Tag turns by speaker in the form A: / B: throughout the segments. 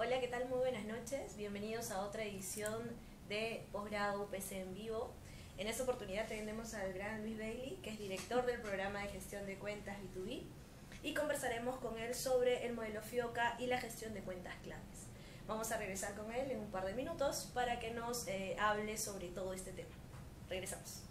A: Hola, ¿qué tal? Muy buenas noches. Bienvenidos a otra edición de Posgrado UPC en vivo. En esta oportunidad tenemos al gran Luis Bailey, que es director del programa de gestión de cuentas B2B, y conversaremos con él sobre el modelo FIOCA y la gestión de cuentas claves. Vamos a regresar con él en un par de minutos para que nos hable sobre todo este tema. Regresamos.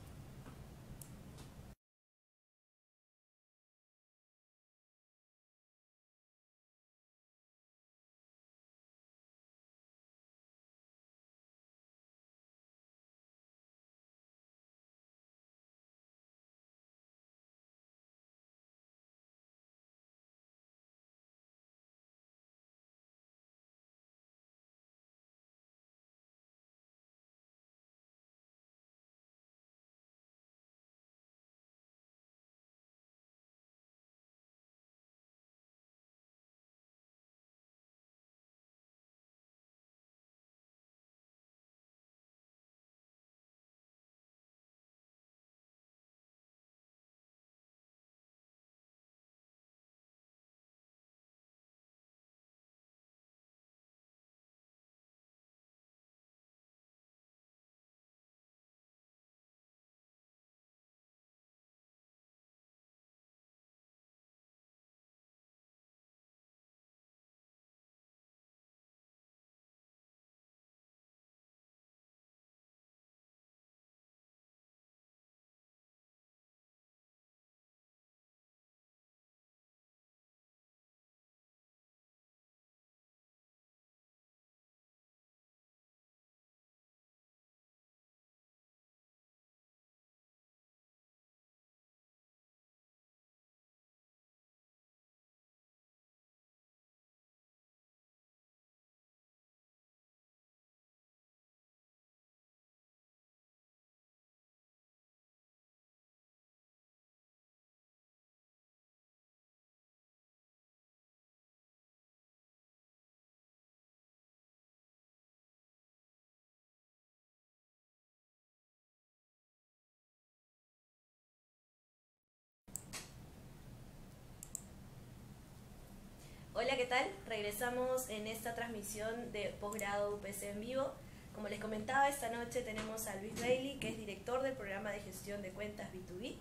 A: Hola, ¿qué tal? Regresamos en esta transmisión de Posgrado UPC en vivo. Como les comentaba, esta noche tenemos a Luis Bailey, que es director del programa de gestión de cuentas B2B,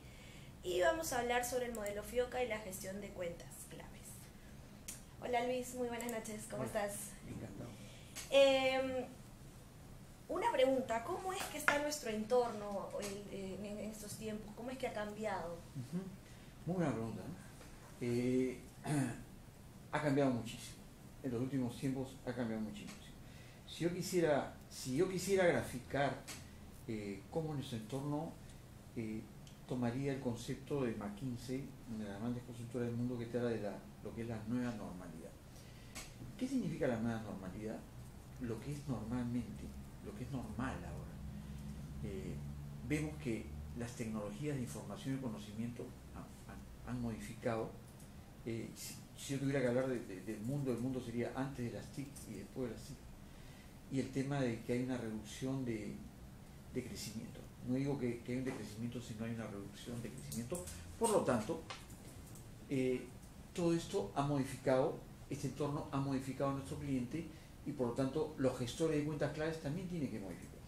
A: y vamos a hablar sobre el modelo FIOCA y la gestión de cuentas claves. Hola Luis, muy buenas noches, ¿cómo estás?
B: Encantado.
A: Una pregunta, ¿cómo es que está nuestro entorno en estos tiempos? ¿Cómo es que ha cambiado?
B: Muy buena pregunta, ¿no? Ha cambiado muchísimo. En los últimos tiempos ha cambiado muchísimo. Si yo quisiera graficar cómo nuestro entorno, tomaría el concepto de McKinsey, una de las grandes consultoras del mundo, que te habla de lo que es la nueva normalidad. ¿Qué significa la nueva normalidad? Lo que es normalmente, lo que es normal ahora. Vemos que las tecnologías de información y conocimiento han modificado. Si yo tuviera que hablar del mundo, el mundo sería antes de las TIC y después de las TIC. Y el tema de que hay una reducción de crecimiento. No digo que hay un decrecimiento, sino hay una reducción de crecimiento. Por lo tanto, todo esto ha modificado, este entorno ha modificado a nuestro cliente, y por lo tanto los gestores de cuentas claves también tienen que modificarse.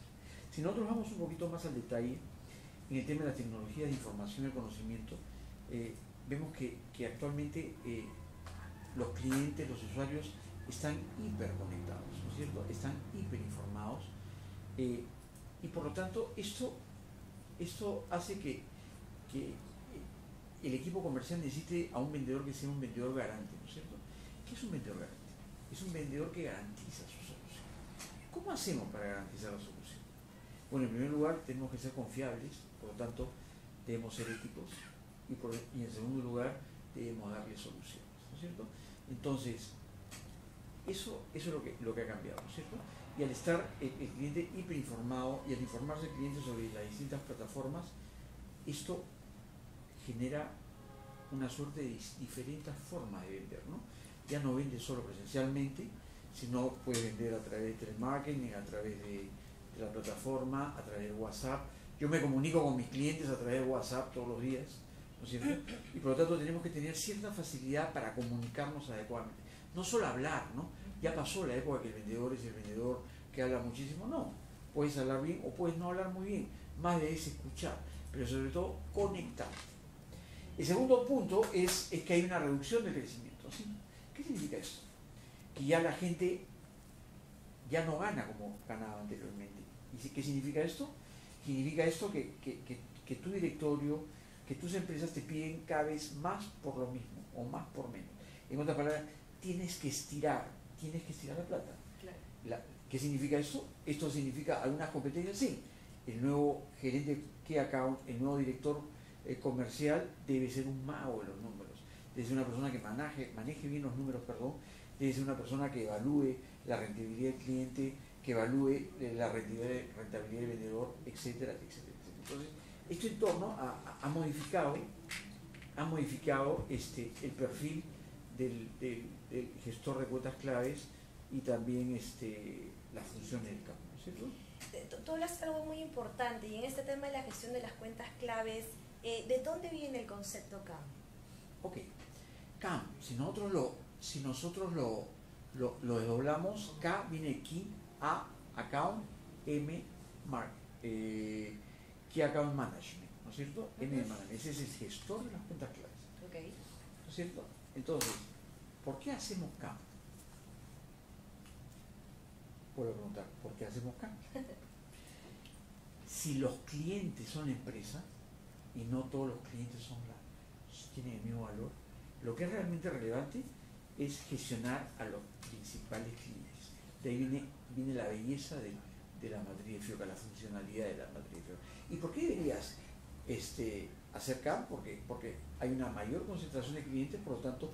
B: Si nosotros vamos un poquito más al detalle en el tema de las tecnologías de información y conocimiento, vemos que actualmente los clientes, los usuarios están hiperconectados, ¿no es cierto? Están hiperinformados, y por lo tanto esto hace que el equipo comercial necesite a un vendedor que sea un vendedor garante, ¿no es cierto? ¿Qué es un vendedor garante? Es un vendedor que garantiza su solución. ¿Cómo hacemos para garantizar la solución? Bueno, en primer lugar tenemos que ser confiables, por lo tanto debemos ser éticos, y en segundo lugar debemos darle soluciones, ¿no es cierto? Entonces, eso es lo que ha cambiado, ¿no es cierto? Y al estar el cliente hiperinformado, y al informarse el cliente sobre las distintas plataformas, esto genera una suerte de diferentes formas de vender, ¿no? Ya no vende solo presencialmente, sino puede vender a través de telemarketing, a través de la plataforma, a través de WhatsApp. Yo me comunico con mis clientes a través de WhatsApp todos los días, ¿no es cierto? Y por lo tanto tenemos que tener cierta facilidad para comunicarnos adecuadamente. No solo hablar, ¿no? Ya pasó la época que el vendedor es el vendedor que habla muchísimo. No, puedes hablar bien o puedes no hablar muy bien. Más de es escuchar, pero sobre todo conectar. El segundo punto es que hay una reducción del crecimiento. ¿Sí? ¿Qué significa eso? Que ya la gente ya no gana como ganaba anteriormente. ¿Y qué significa esto? Significa esto que tu directorio, que tus empresas te piden cada vez más por lo mismo o más por menos. En otras palabras, tienes que estirar la plata.
A: Claro.
B: ¿Qué significa esto? Esto significa algunas competencias, sí. El nuevo gerente Key Account, el nuevo director comercial debe ser un mago de los números. Debe ser una persona que maneje bien los números, debe ser una persona que evalúe la rentabilidad del cliente, que evalúe la rentabilidad del vendedor, etcétera, etcétera, etcétera. Entonces, este entorno ha modificado el perfil del gestor de cuotas claves y también la función del campo, ¿no es cierto?
A: Tú hablas de algo muy importante y en este tema de la gestión de las cuentas claves, ¿de dónde viene el concepto CAM?
B: Ok, CAM, si nosotros lo desdoblamos, K viene de Key, A, Account, M, Key Account Management, ¿no es cierto? M de Management, ese es el gestor de las cuentas claves,
A: Okay.
B: ¿no es cierto? Entonces, ¿por qué hacemos CAM? Puedo preguntar, ¿por qué hacemos CAM? Si los clientes son la empresa, y no todos los clientes tienen el mismo valor, lo que es realmente relevante es gestionar a los principales clientes. De ahí viene la belleza de la matriz de FIOCA, la funcionalidad de la matriz de FIOCA. ¿Y por qué deberías hacer CAM? Porque hay una mayor concentración de clientes, por lo tanto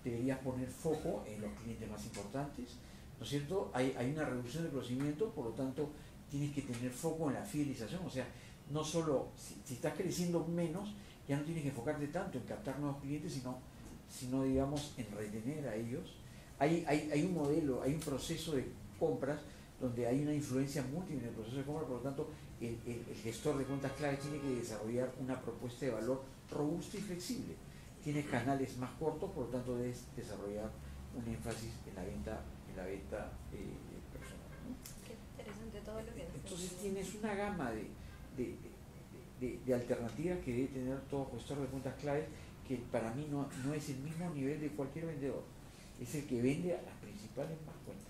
B: deberías poner foco en los clientes más importantes, ¿no es cierto? Hay una reducción de procedimiento, por lo tanto tienes que tener foco en la fidelización, o sea, no solo, si estás creciendo menos, ya no tienes que enfocarte tanto en captar nuevos clientes, sino digamos, en retener a ellos. Hay un modelo, hay un proceso de compras donde hay una influencia múltiple en el proceso de compra, por lo tanto, el gestor de cuentas claves tiene que desarrollar una propuesta de valor robusta y flexible. Tienes canales más cortos, por lo tanto, debes desarrollar un énfasis en la venta personal, ¿no?
A: Qué interesante todo lo que nos
B: Entonces
A: dices.
B: tienes una gama de alternativas que debe tener todo gestor de cuentas claves, que para mí no es el mismo nivel de cualquier vendedor. Es el que vende a las principales cuentas.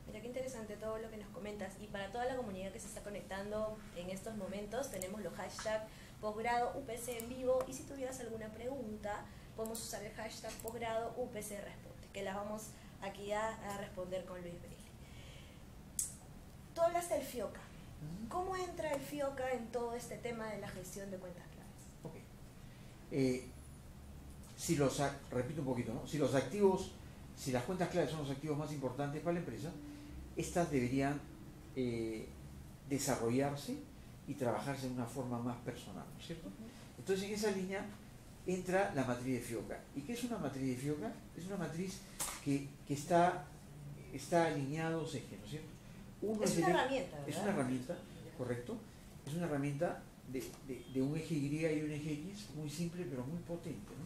A: Mira qué interesante todo lo que nos comentas. Y para toda la comunidad que se está conectando en estos momentos, tenemos los hashtags posgrado UPC en vivo. Y si tuvieras alguna pregunta, podemos usar el hashtag posgrado UPC responde, que las vamos aquí a responder con Luis Bailey. Tú hablas del FIOCA. ¿Cómo entra el FIOCA en todo este tema de la gestión de cuentas claves?
B: Okay. Repito un poquito, ¿no? Si las cuentas claves son los activos más importantes para la empresa, estas deberían desarrollarse y trabajarse de una forma más personal, ¿no es cierto? Entonces, en esa línea entra la matriz de FIOCA. ¿Y qué es una matriz de FIOCA? Es una matriz que está alineada a dos ejes, ¿no es cierto?
A: Es una herramienta, ¿verdad?
B: Es una herramienta, correcto. Es una herramienta de un eje Y y un eje X muy simple pero muy potente, ¿no?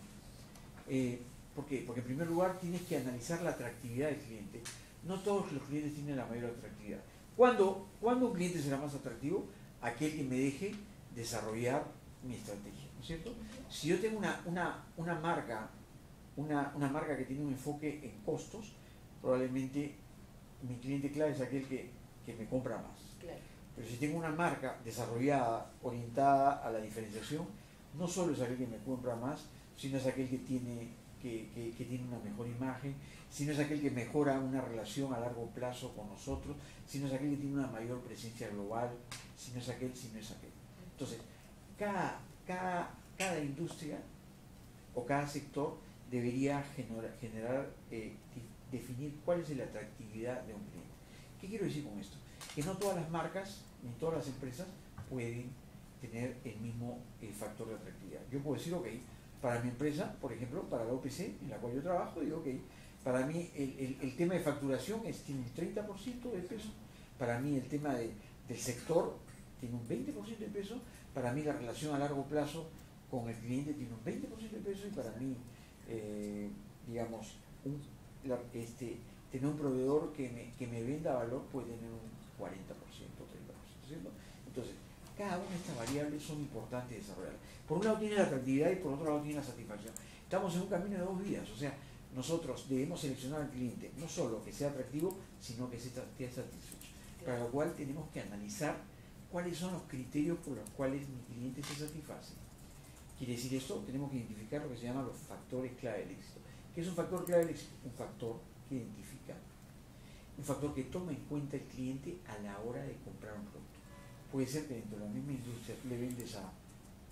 B: ¿Por qué? Porque en primer lugar tienes que analizar la atractividad del cliente. No todos los clientes tienen la mayor atractividad. ¿Cuándo un cliente será más atractivo? Aquel que me deje desarrollar mi estrategia, ¿no es cierto? Si yo tengo una marca que tiene un enfoque en costos, probablemente mi cliente clave es aquel que me compra más.
A: Claro.
B: Pero si tengo una marca desarrollada, orientada a la diferenciación, no solo es aquel que me compra más, sino es aquel que tiene una mejor imagen, sino es aquel que mejora una relación a largo plazo con nosotros, sino es aquel que tiene una mayor presencia global, sino es aquel. Entonces, cada industria o cada sector debería definir cuál es la atractividad de un cliente. ¿Qué quiero decir con esto? Que no todas las marcas ni todas las empresas pueden tener el mismo factor de atractividad. Yo puedo decir, ok, para mi empresa, por ejemplo, para la OPC en la cual yo trabajo, digo, ok, para mí el tema de facturación tiene un 30% de peso, para mí el tema del sector tiene un 20% de peso, para mí la relación a largo plazo con el cliente tiene un 20% de peso y para mí, digamos, tener un proveedor que me venda valor puede tener un 40%, 30%, ¿cierto? Entonces, cada una de estas variables son importantes de desarrollar. Por un lado tiene la atractividad y por otro lado tiene la satisfacción. Estamos en un camino de dos vías, o sea, nosotros debemos seleccionar al cliente, no solo que sea atractivo, sino que esté satisfecho. Para lo cual tenemos que analizar cuáles son los criterios por los cuales mi cliente se satisface. Quiere decir eso, tenemos que identificar lo que se llama los factores clave del éxito. ¿Qué es un factor clave del éxito? Un factor que identifica, un factor que toma en cuenta el cliente a la hora de comprar un producto. Puede ser que dentro de la misma industria le vendes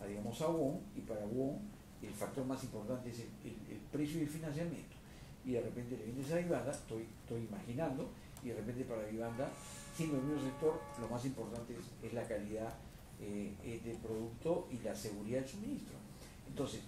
B: digamos, a WOM, y para WOM el factor más importante es el precio y el financiamiento. Y de repente le vendes a Vivanda, estoy imaginando, y de repente para Vivanda, siendo el mismo sector, lo más importante es la calidad del producto y la seguridad del suministro. Entonces,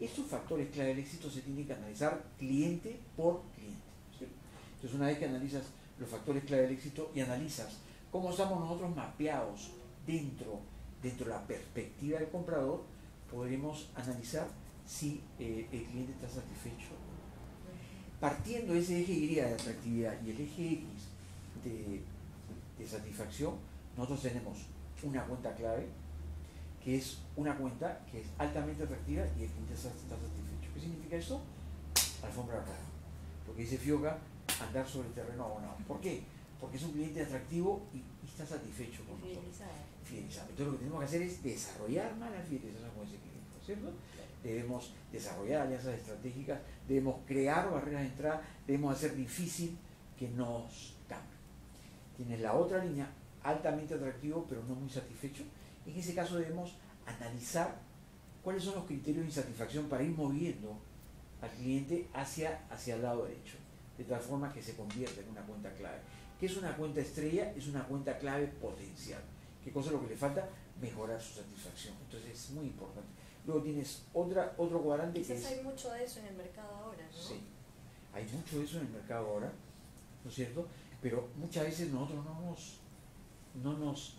B: estos factores clave del éxito se tienen que analizar cliente por cliente, ¿cierto? Entonces, una vez que analizas los factores clave del éxito y analizas cómo estamos nosotros mapeados dentro de la perspectiva del comprador, podremos analizar si el cliente está satisfecho. Partiendo de ese eje Y de atractividad y el eje X de satisfacción, nosotros tenemos una cuenta clave, que es una cuenta que es altamente atractiva y el cliente está satisfecho. ¿Qué significa eso? Alfombra roja. Porque dice Fioca, andar sobre el terreno abonado. ¿Por qué? Porque es un cliente atractivo y está satisfecho con nosotros. Fidelizado. Entonces lo que tenemos que hacer es desarrollar más la fidelización con ese cliente, ¿cierto? Debemos desarrollar alianzas estratégicas, debemos crear barreras de entrada, debemos hacer difícil que nos cambien. Tienes la otra línea, altamente atractivo pero no muy satisfecho. En ese caso debemos analizar cuáles son los criterios de insatisfacción para ir moviendo al cliente hacia el lado derecho, de tal forma que se convierta en una cuenta clave. ¿Qué es una cuenta estrella? Es una cuenta clave potencial. ¿Qué cosa es lo que le falta? Mejorar su satisfacción. Entonces es muy importante. Luego tienes otro cuadrante
A: Quizás
B: que es...
A: hay mucho de eso en el mercado ahora, ¿no?
B: Sí, hay mucho de eso en el mercado ahora, ¿no es cierto? Pero muchas veces nosotros no nos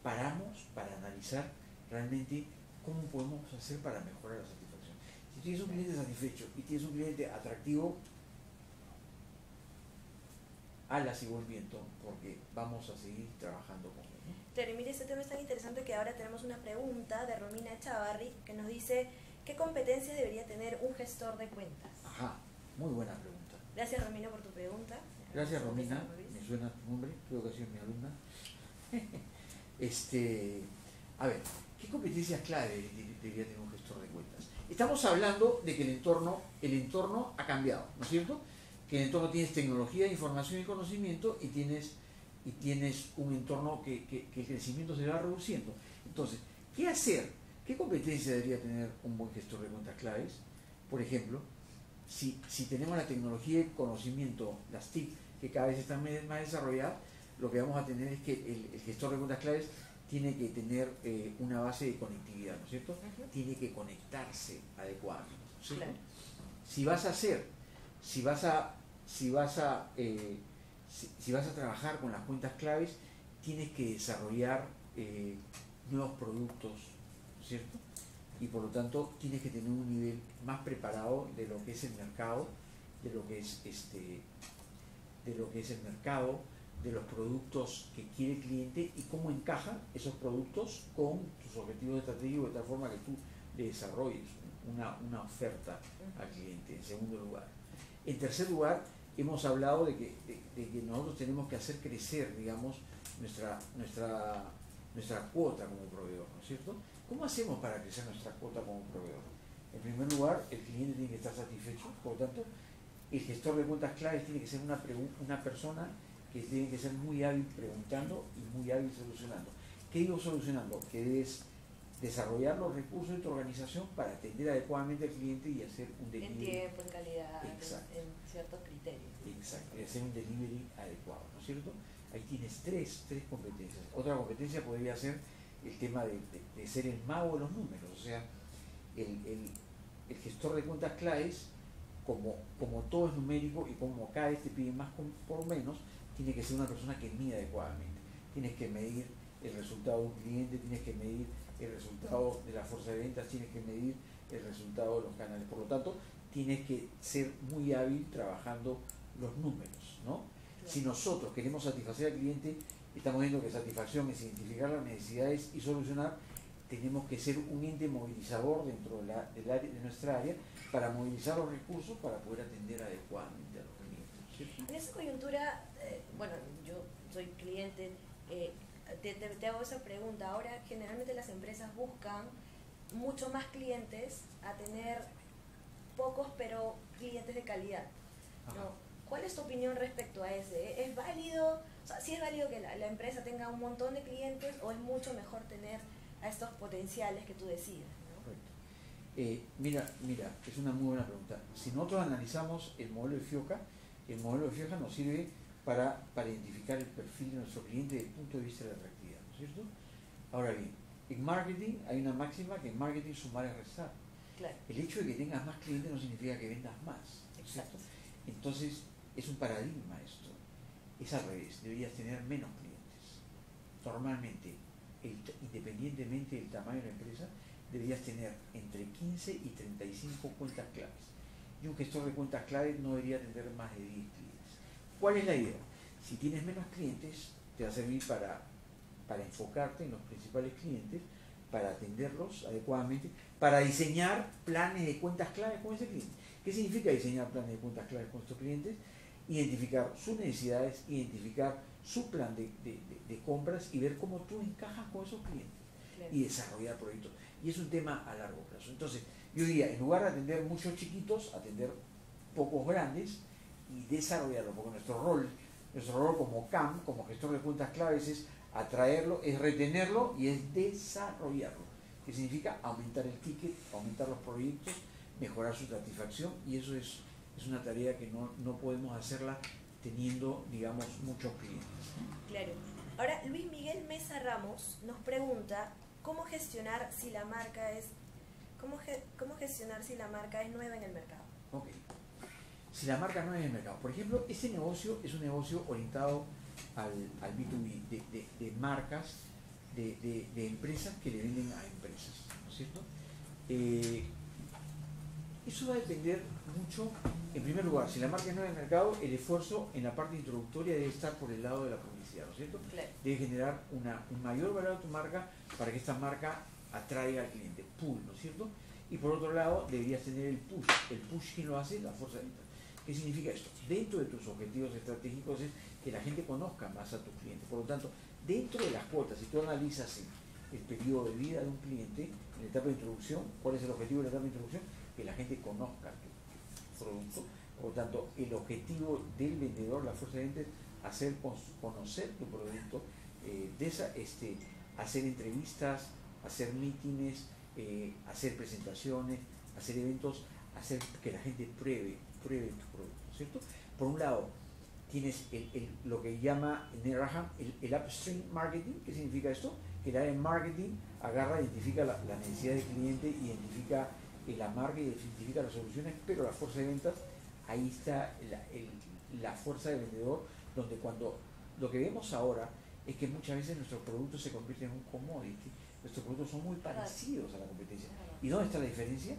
B: paramos para analizar realmente cómo podemos hacer para mejorar la satisfacción. Si tienes un cliente satisfecho y tienes un cliente atractivo, alas y buen viento, porque vamos a seguir trabajando con él, ¿no?
A: Claro, y mire, este tema es tan interesante que ahora tenemos una pregunta de Romina Chavarri que nos dice: ¿qué competencias debería tener un gestor de cuentas?
B: Ajá, muy buena pregunta.
A: Gracias, Romina, por tu pregunta.
B: Gracias, Romina, me suena tu nombre, creo que ha sido mi alumna. A ver, ¿qué competencias clave debería tener un gestor de cuentas? Estamos hablando de que el entorno ha cambiado, ¿no es cierto? Que en el entorno tienes tecnología, información y conocimiento y tienes un entorno que el crecimiento se va reduciendo. Entonces, ¿qué hacer? ¿Qué competencia debería tener un buen gestor de cuentas claves? Por ejemplo, si tenemos la tecnología y conocimiento, las TIC, que cada vez están más desarrolladas, lo que vamos a tener es que el gestor de cuentas claves tiene que tener una base de conectividad, ¿no es cierto? Tiene que conectarse adecuadamente, ¿sí? Claro. Si vas a trabajar con las cuentas claves, tienes que desarrollar nuevos productos, ¿cierto? Y por lo tanto tienes que tener un nivel más preparado de lo que es el mercado, de lo que es el mercado, de los productos que quiere el cliente y cómo encajan esos productos con tus objetivos estratégicos, de tal forma que tú le desarrolles una oferta al cliente. En segundo lugar. En tercer lugar, hemos hablado de que nosotros tenemos que hacer crecer, digamos, nuestra cuota como proveedor, ¿no es cierto? ¿Cómo hacemos para crecer nuestra cuota como proveedor? En primer lugar, el cliente tiene que estar satisfecho, por lo tanto, el gestor de cuentas claves tiene que ser una persona que tiene que ser muy hábil preguntando y muy hábil solucionando. ¿Qué digo solucionando? Que debes desarrollar los recursos de tu organización para atender adecuadamente al cliente y hacer un delivery.
A: En tiempo, en calidad, en ciertos criterios.
B: Exacto, y hacer un delivery adecuado, ¿no es cierto? Ahí tienes tres competencias. Otra competencia podría ser el tema de ser el mago de los números, o sea, el gestor de cuentas claves, como todo es numérico y como cada vez te piden más por menos, tiene que ser una persona que mide adecuadamente. Tienes que medir el resultado de un cliente, tienes que medir el resultado de la fuerza de ventas, tienes que medir el resultado de los canales. Por lo tanto, tienes que ser muy hábil trabajando los números, ¿no?
A: Claro.
B: Si nosotros queremos satisfacer al cliente, estamos viendo que satisfacción es identificar las necesidades y solucionar, tenemos que ser un ente movilizador dentro de nuestra área para movilizar los recursos para poder atender adecuadamente a los clientes, ¿cierto?
A: En esa coyuntura, bueno, yo soy cliente, te hago esa pregunta. Ahora generalmente las empresas buscan mucho más clientes a tener pocos pero clientes de calidad, ¿no? ¿Cuál es tu opinión respecto a ese? ¿Es válido? O sea, ¿sí es válido que la empresa tenga un montón de clientes o es mucho mejor tener a estos potenciales que tú decidas, ¿no?
B: Correcto. Mira, es una muy buena pregunta. Si nosotros analizamos el modelo de FIOCA, el modelo de FIOCA nos sirve para identificar el perfil de nuestro cliente desde el punto de vista de la atractividad, ¿no es cierto? Ahora bien, en marketing hay una máxima que en marketing sumar es restar.
A: Claro.
B: El hecho de que tengas más clientes no significa que vendas más, ¿no es cierto? Entonces, es un paradigma esto. Es al revés, deberías tener menos clientes. Normalmente, independientemente del tamaño de la empresa, deberías tener entre 15 y 35 cuentas claves. Y un gestor de cuentas claves no debería tener más de 10 clientes. ¿Cuál es la idea? Si tienes menos clientes, te va a servir para enfocarte en los principales clientes, para atenderlos adecuadamente, para diseñar planes de cuentas claves con ese cliente. ¿Qué significa diseñar planes de cuentas claves con estos clientes? Identificar sus necesidades, identificar su plan de compras y ver cómo tú encajas con esos clientes. Claro. Y desarrollar proyectos. Y es un tema a largo plazo. Entonces, yo diría, en lugar de atender muchos chiquitos, atender pocos grandes y desarrollarlo, porque nuestro rol como CAM, como gestor de cuentas claves, es atraerlo, es retenerlo y es desarrollarlo, que significa aumentar el ticket, aumentar los proyectos, mejorar su satisfacción, y eso es una tarea que no podemos hacerla teniendo, digamos, muchos clientes.
A: Claro. Ahora, Luis Miguel Mesa Ramos nos pregunta cómo gestionar si la marca es nueva en el mercado.
B: Ok. Si la marca no es en el mercado, por ejemplo, este negocio es un negocio orientado al B2B, de marcas, de empresas que le venden a empresas, ¿no es cierto? Eso va a depender mucho, en primer lugar, si la marca no es en el mercado, el esfuerzo en la parte introductoria debe estar por el lado de la publicidad, ¿no es cierto?
A: Claro.
B: Debe generar un mayor valor a tu marca para que esta marca atraiga al cliente, pull, ¿no es cierto? Y por otro lado, deberías tener el push que lo hace la fuerza de venta. ¿Qué significa esto? Dentro de tus objetivos estratégicos es que la gente conozca más a tus clientes. Por lo tanto, dentro de las cuotas, si tú analizas el periodo de vida de un cliente, en la etapa de introducción, ¿cuál es el objetivo de la etapa de introducción? Que la gente conozca tu producto. Por lo tanto, el objetivo del vendedor, la fuerza de venta, es hacer conocer tu producto, hacer entrevistas, hacer mítines, hacer presentaciones, hacer eventos, hacer que la gente pruebe tu producto, ¿cierto? Por un lado, tienes lo que llama Neraham el upstream marketing. ¿Qué significa esto? Que el área de marketing agarra, identifica la necesidad del cliente, identifica la marca, identifica las soluciones, pero la fuerza de ventas, ahí está la fuerza del vendedor, donde cuando lo que vemos ahora es que muchas veces nuestros productos se convierten en un commodity, nuestros productos son muy parecidos a la competencia. ¿Y dónde está la diferencia?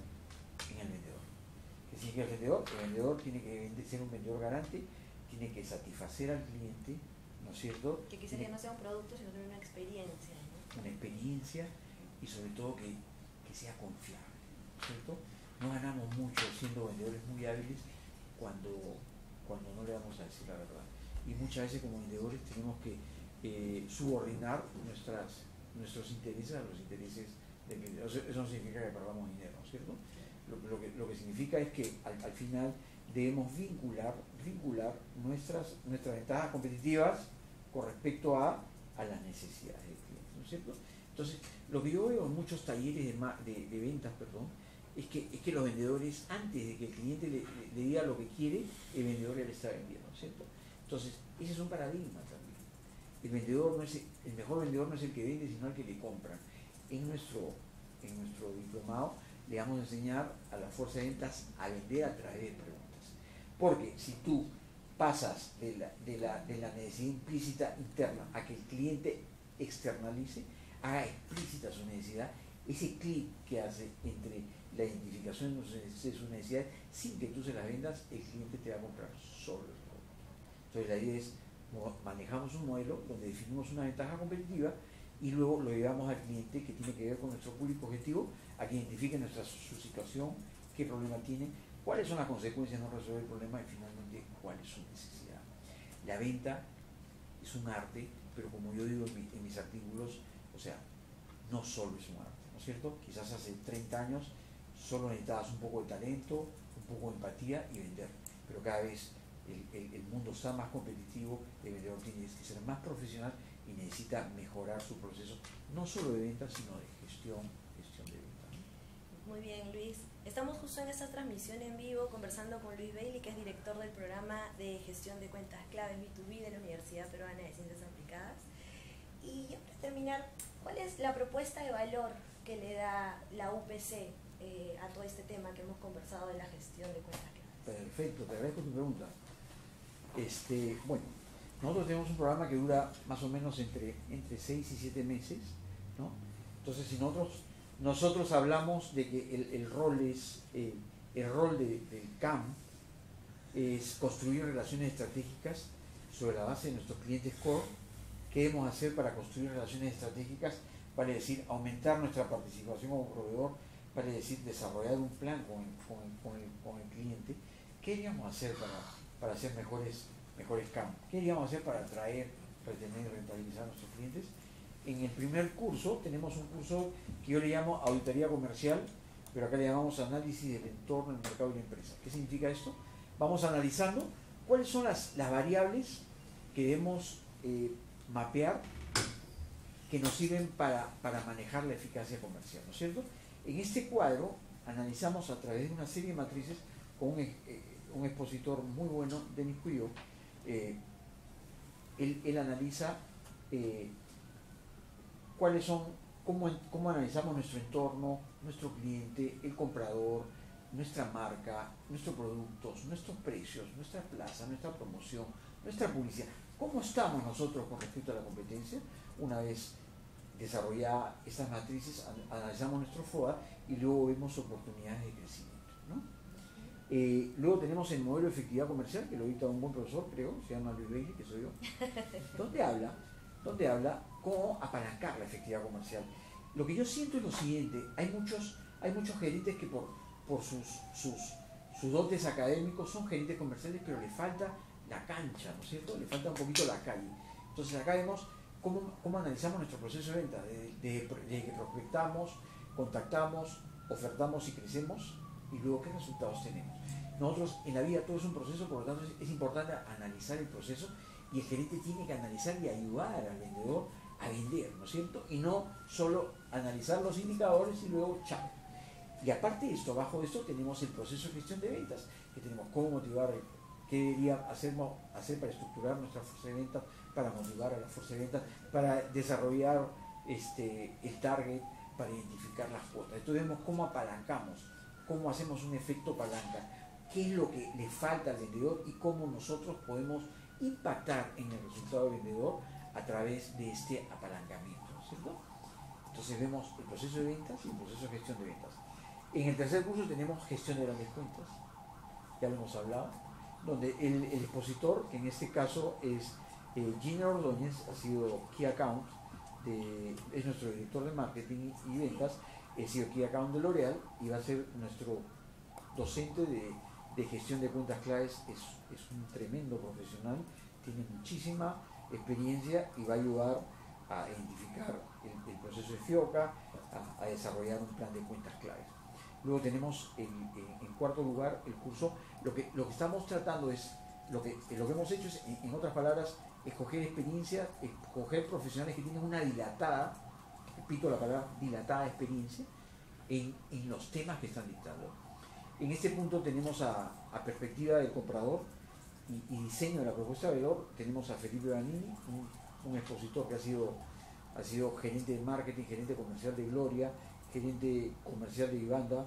B: En el vendedor. ¿Qué significa el vendedor? El vendedor tiene que ser un vendedor garante, tiene que satisfacer al cliente, ¿no es cierto?
A: Que quizás ya no sea un producto, sino tener una experiencia, ¿no?
B: Una experiencia, y sobre todo que sea confiable, ¿cierto? No ganamos mucho siendo vendedores muy hábiles cuando no le vamos a decir la verdad. Y muchas veces como vendedores tenemos que subordinar nuestros intereses a los intereses del vendedor. Eso no significa que perdamos dinero, ¿no es cierto? Lo que significa es que al final debemos vincular nuestras ventajas competitivas con respecto a las necesidades del cliente, ¿no es cierto? Entonces, lo que yo veo en muchos talleres de ventas, es que los vendedores, antes de que el cliente le diga lo que quiere, el vendedor ya le está vendiendo, ¿no es cierto? Entonces, ese es un paradigma también. El mejor vendedor no es el que vende, sino el que le compra. En nuestro diplomado le vamos a enseñar a la fuerza de ventas a vender a través de preguntas. Porque si tú pasas de la necesidad implícita interna a que el cliente externalice, haga explícita su necesidad, ese clic que hace entre la identificación de sus necesidades sin que tú se las vendas, el cliente te va a comprar solo el producto. Entonces la idea es, manejamos un modelo donde definimos una ventaja competitiva y luego lo llevamos al cliente, que tiene que ver con nuestro público objetivo, a que identifique su situación, qué problema tiene, cuáles son las consecuencias de no resolver el problema y finalmente cuál es su necesidad. La venta es un arte, pero como yo digo en mis artículos, o sea, no solo es un arte, ¿no es cierto? Quizás hace 30 años solo necesitabas un poco de talento, un poco de empatía y vender, pero cada vez el mundo está más competitivo, el vendedor tiene que ser más profesional y necesita mejorar su proceso, no solo de venta, sino de gestión de venta.
A: Muy bien, Luis. Estamos justo en esta transmisión en vivo conversando con Luis Bailey, que es director del programa de gestión de cuentas claves B2B de la Universidad Peruana de Ciencias Aplicadas. Y ya para terminar, ¿cuál es la propuesta de valor que le da la UPC a todo este tema que hemos conversado de la gestión de cuentas claves?
B: Perfecto, te agradezco tu pregunta. Bueno, nosotros tenemos un programa que dura más o menos entre 6 y 7 meses, ¿no? Entonces, si nosotros hablamos de que el rol del CAM es construir relaciones estratégicas sobre la base de nuestros clientes core. ¿Qué debemos hacer para construir relaciones estratégicas? Vale decir, aumentar nuestra participación como proveedor, vale decir, desarrollar un plan con el cliente. ¿Qué deberíamos hacer para hacer mejores CAM? ¿Qué deberíamos hacer para atraer, retener y rentabilizar a nuestros clientes? En el primer curso tenemos un curso que yo le llamo auditoría comercial, pero acá le llamamos análisis del entorno, el mercado y la empresa. ¿Qué significa esto? Vamos analizando cuáles son las variables que debemos mapear, que nos sirven para manejar la eficacia comercial, ¿no es cierto? En este cuadro analizamos a través de una serie de matrices con un expositor muy bueno, Denis Cuyo. Él analiza cómo analizamos nuestro entorno, nuestro cliente, el comprador, nuestra marca, nuestros productos, nuestros precios, nuestra plaza, nuestra promoción, nuestra publicidad. ¿Cómo estamos nosotros con respecto a la competencia? Una vez desarrolladas estas matrices, analizamos nuestro FODA y luego vemos oportunidades de crecimiento, ¿no? Luego tenemos el modelo de efectividad comercial, que lo dicta un buen profesor, creo, se llama Luis Bailey, que soy yo, donde habla cómo apalancar la efectividad comercial. Lo que yo siento es lo siguiente: hay muchos gerentes que por sus dotes académicos son gerentes comerciales, pero le falta la cancha, ¿no es cierto? Le falta un poquito la calle. Entonces acá vemos cómo analizamos nuestro proceso de venta, desde que prospectamos, contactamos, ofertamos y crecemos, y luego qué resultados tenemos. Nosotros en la vida todo es un proceso, por lo tanto es importante analizar el proceso, y el gerente tiene que analizar y ayudar al vendedor a vender, ¿no es cierto? Y no solo analizar los indicadores y luego chao. Y aparte de esto, abajo de esto tenemos el proceso de gestión de ventas, que tenemos cómo motivar, qué debería hacer para estructurar nuestra fuerza de ventas, para motivar a la fuerza de ventas, para desarrollar el target, para identificar las cuotas. Entonces vemos cómo apalancamos, cómo hacemos un efecto palanca, qué es lo que le falta al vendedor y cómo nosotros podemos impactar en el resultado del vendedor a través de este apalancamiento, ¿cierto? Entonces vemos el proceso de ventas y el proceso de gestión de ventas. En el tercer curso tenemos gestión de grandes cuentas, ya lo hemos hablado, donde el expositor, que en este caso es Gina Ordóñez, ha sido Key Account, es nuestro director de marketing y ventas, ha sido Key Account de L'Oréal y va a ser nuestro docente de gestión de cuentas claves. Es un tremendo profesional, tiene muchísima experiencia y va a ayudar a identificar el proceso de FIOCA, a desarrollar un plan de cuentas claves. Luego tenemos en cuarto lugar el curso. Lo que estamos tratando es, lo que hemos hecho es, en otras palabras, escoger experiencia, escoger profesionales que tienen una dilatada, repito la palabra, dilatada experiencia en los temas que están dictando. En este punto tenemos a perspectiva del comprador y diseño de la propuesta de valor, tenemos a Felipe Vanini, un expositor que ha sido gerente de marketing, gerente comercial de Gloria, gerente comercial de Ivanda,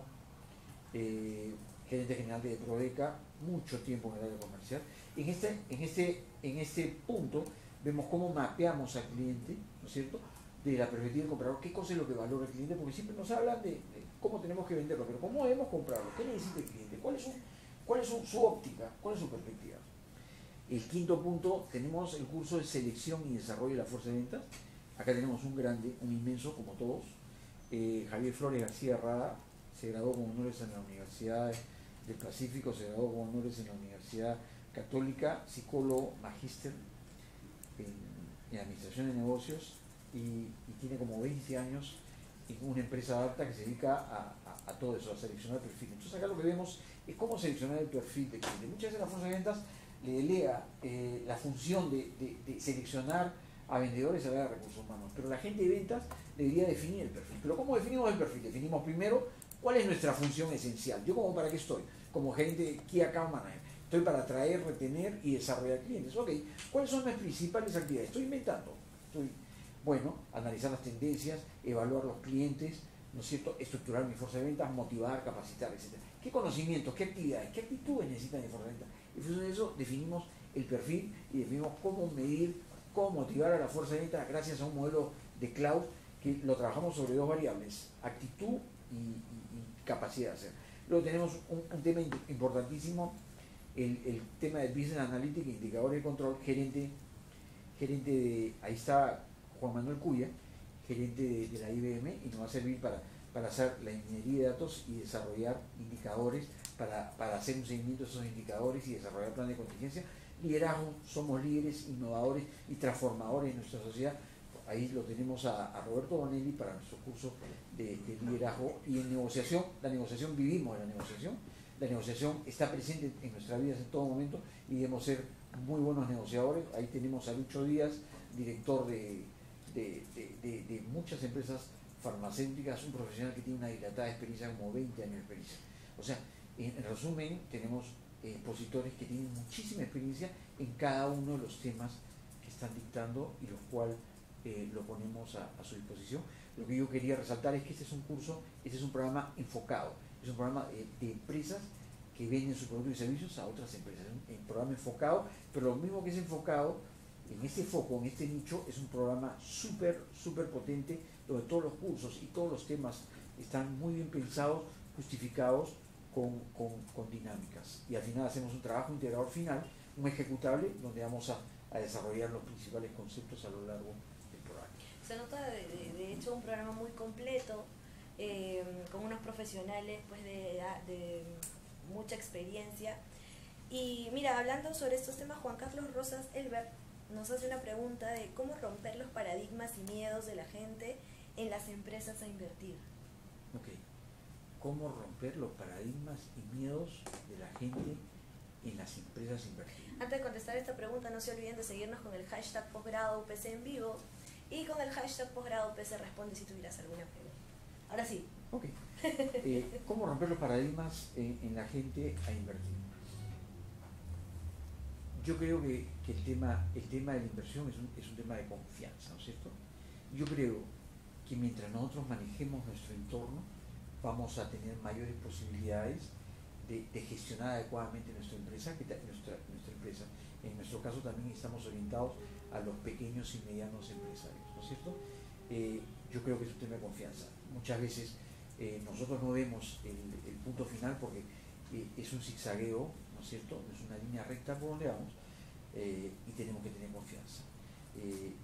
B: gerente general de Prodeca, mucho tiempo en el área comercial. En este punto vemos cómo mapeamos al cliente, ¿no es cierto? de la perspectiva del comprador, qué cosa es lo que valora el cliente, porque siempre nos hablan de cómo tenemos que venderlo, pero cómo debemos comprarlo, qué necesita el cliente, cuál es su óptica, cuál es su perspectiva. El quinto punto, tenemos el curso de selección y desarrollo de la fuerza de ventas. Acá tenemos un grande, un inmenso, como todos. Javier Flores García Herrada se graduó con honores en la Universidad del Pacífico, se graduó con honores en la Universidad Católica, psicólogo, magíster en Administración de Negocios y tiene como 20 años en una empresa adapta que se dedica a todo eso, a seleccionar perfil. Entonces acá lo que vemos es cómo seleccionar el perfil de cliente. Muchas veces la fuerza de ventas le delega la función de seleccionar a vendedores a la de recursos humanos, pero la gente de ventas debería definir el perfil. Pero ¿cómo definimos el perfil? Definimos primero cuál es nuestra función esencial. ¿Yo como para qué estoy? Como gerente Key Account Manager. Estoy para atraer, retener y desarrollar clientes. Ok, ¿cuáles son mis principales actividades? Estoy inventando. Bueno, analizar las tendencias, evaluar los clientes, ¿no es cierto? Estructurar mi fuerza de ventas, motivar, capacitar, etc. ¿Qué conocimientos, qué actividades, qué actitudes necesita mi fuerza de ventas? Y en función de eso definimos el perfil y definimos cómo medir, cómo motivar a la fuerza de ventas gracias a un modelo de cloud que lo trabajamos sobre dos variables, actitud y capacidad de hacer. Luego tenemos un tema importantísimo, el tema del Business Analytics, indicadores de control, gerente de, ahí está Juan Manuel Cuya, gerente de la IBM, y nos va a servir para hacer la ingeniería de datos y desarrollar indicadores, para hacer un seguimiento de esos indicadores y desarrollar plan de contingencia. Liderazgo, somos líderes, innovadores y transformadores en nuestra sociedad. Ahí lo tenemos a Roberto Bonelli para nuestro curso de liderazgo. Y en negociación, la negociación, vivimos en la negociación está presente en nuestras vidas en todo momento y debemos ser muy buenos negociadores. Ahí tenemos a Lucho Díaz, director de muchas empresas farmacéuticas, un profesional que tiene una dilatada experiencia, como 20 años de experiencia. O sea, en resumen, tenemos expositores que tienen muchísima experiencia en cada uno de los temas que están dictando y los cuales lo ponemos a su disposición. Lo que yo quería resaltar es que este es un curso, este es un programa enfocado, es un programa de empresas que venden sus productos y servicios a otras empresas. Es un programa enfocado, pero lo mismo que es enfocado, en este foco, en este nicho, es un programa súper potente, donde todos los cursos y todos los temas están muy bien pensados, justificados, con dinámicas. Y al final hacemos un trabajo integrador final, un ejecutable, donde vamos a desarrollar los principales conceptos a lo largo del programa.
A: Se nota de hecho un programa muy completo, con unos profesionales pues de mucha experiencia. Y mira, hablando sobre estos temas, Juan Carlos Rosas Elbert nos hace una pregunta de cómo romper los paradigmas y miedos de la gente en las empresas a invertir.
B: Ok. ¿Cómo romper los paradigmas y miedos de la gente en las empresas a invertir?
A: Antes de contestar esta pregunta, no se olviden de seguirnos con el hashtag posgrado UPC en vivo y con el hashtag posgrado UPC responde si tuvieras alguna pregunta. Ahora sí.
B: Ok. ¿Cómo romper los paradigmas en la gente a invertir? Yo creo que el tema de la inversión es un tema de confianza, ¿no es cierto? Yo creo que mientras nosotros manejemos nuestro entorno, vamos a tener mayores posibilidades de gestionar adecuadamente nuestra empresa, nuestra empresa. En nuestro caso también estamos orientados a los pequeños y medianos empresarios, ¿no es cierto? Yo creo que es un tema de confianza. Muchas veces nosotros no vemos el punto final porque es un zigzagueo, ¿no es cierto? No es una línea recta por donde vamos y tenemos que tener confianza.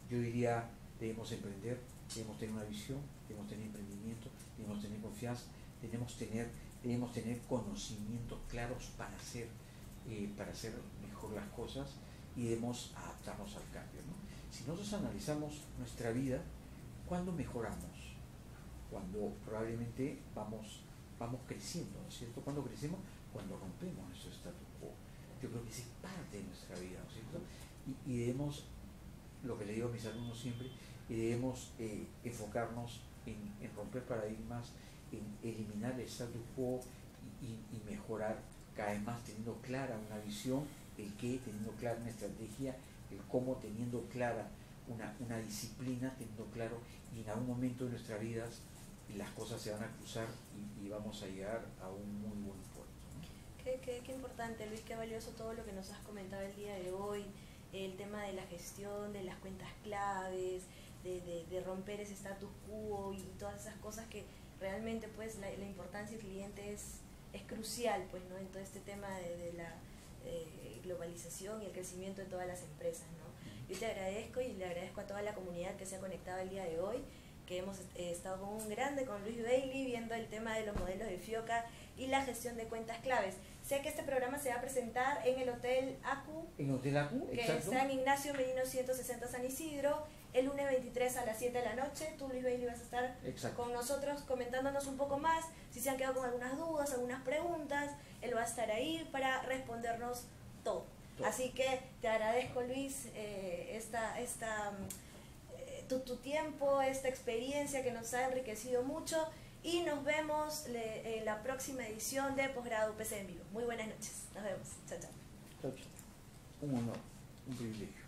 B: Yo diría, debemos emprender, debemos tener una visión, debemos tener emprendimiento, debemos tener confianza, debemos tener conocimientos claros para hacer mejor las cosas y debemos adaptarnos al cambio, ¿no? Si nosotros analizamos nuestra vida, ¿cuándo mejoramos? Cuando probablemente vamos creciendo, ¿no es cierto? ¿Cuándo crecemos? Cuando rompemos nuestro status quo. Yo creo que esa es parte de nuestra vida, ¿no es cierto? Y debemos, lo que le digo a mis alumnos siempre, debemos enfocarnos en romper paradigmas, en eliminar el status quo y mejorar cada vez más teniendo clara una visión, el qué, teniendo clara una estrategia, el cómo, teniendo clara una disciplina, teniendo claro, y en algún momento de nuestras vidas las cosas se van a cruzar y vamos a llegar a un muy buen puerto, ¿no?
A: Qué importante, Luis, qué valioso todo lo que nos has comentado el día de hoy, el tema de la gestión, de las cuentas claves, de romper ese status quo y todas esas cosas que realmente pues la importancia del cliente es crucial pues, ¿no? En todo este tema de la globalización y el crecimiento de todas las empresas, ¿no? Yo te agradezco y le agradezco a toda la comunidad que se ha conectado el día de hoy, que hemos estado con un grande, con Luis Bailey, viendo el tema de los modelos de FIOCA y la gestión de cuentas claves. Sé que este programa se va a presentar en el Hotel Acu, que
B: exacto,
A: está en Ignacio Merino 160 San Isidro, el lunes 23 a las 7 de la noche. Tú, Luis Bailey, vas a estar con nosotros comentándonos un poco más, si se han quedado con algunas dudas, algunas preguntas, él va a estar ahí para respondernos todo. Así que te agradezco, Luis, tu tiempo, esta experiencia que nos ha enriquecido mucho, y nos vemos en la próxima edición de Posgrado UPC en Vivo. Muy buenas noches, nos vemos, chao, chao.
B: Un honor, un privilegio.